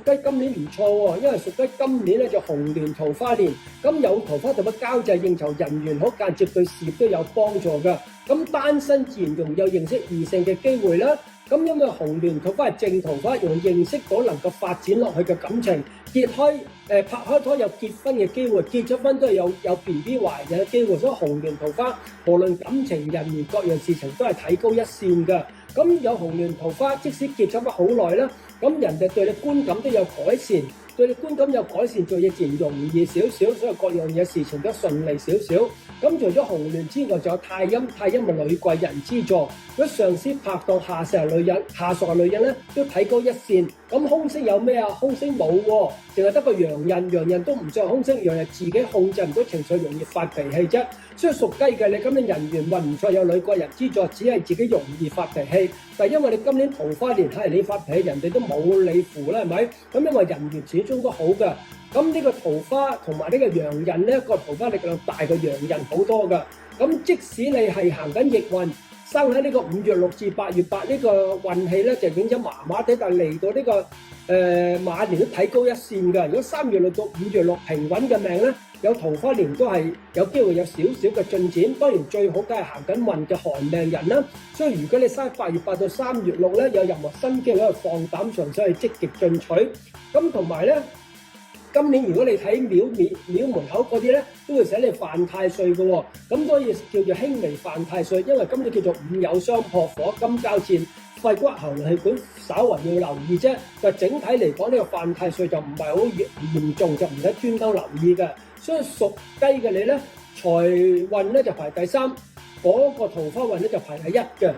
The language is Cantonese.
雞今年唔錯喎，因為屬雞今年咧就紅鸞桃花年，咁有桃花同埋交際應酬人緣好，間接對事業都有幫助㗎。咁單身自然容易有認識異性嘅機會啦。咁因為紅鸞桃花係正桃花，用認識到能夠發展落去嘅感情，拍開拖有結婚嘅機會，結咗婚都係有 BB 懷孕嘅機會，所以紅鸞桃花無論感情、人緣各樣事情都係睇高一線㗎。咁有紅鸞桃花，即使結咗婚好耐啦，咁人哋對你觀感都有改善，對你觀感有改善，做嘢自然容易少少，所以各樣嘢事情都順利少少。咁除咗紅鸞之外，仲有太陰，太陰係女貴人之助。如果上司拍檔下屬係女人，下屬係女人咧，都睇高一線。咁空星有咩啊？空星冇喎，淨係得個陽刃，陽刃都唔再空星，陽刃自己控制唔到情緒，容易發脾氣啫。所以屬雞嘅你今年人緣運唔錯，有女貴人之助，只係自己容易發脾氣。但係因為你今年桃花年係你發脾氣，人哋都冇你符啦，係咪？咁因為人緣始終都好㗎。咁呢個桃花同埋呢個陽刃咧，個桃花力量大過陽刃好多㗎。咁即使你係行緊逆運，生喺呢個5月6至8月8呢個運氣咧，就影咗麻麻地，但係嚟到呢個馬年都睇高一線㗎。如果3月6到5月6平穩嘅命咧，有桃花年都係有機會有少少嘅進展。當然最好梗係行緊運嘅寒命人啦。所以如果你生8月8到3月6咧，有任何新機會，放膽嘗試去積極進取。咁同埋咧。今年如果你睇廟門口嗰啲咧，都會寫你犯太歲嘅喎，咁所以叫做輕微犯太歲，因為今年叫做午酉雙破火金交戰，肺骨喉氣管稍為要留意啫。但整體嚟講，呢個犯太歲就唔係好嚴重，就唔使專登留意嘅。所以屬雞嘅你咧，財運咧就排第3，嗰個桃花運咧就排第1嘅。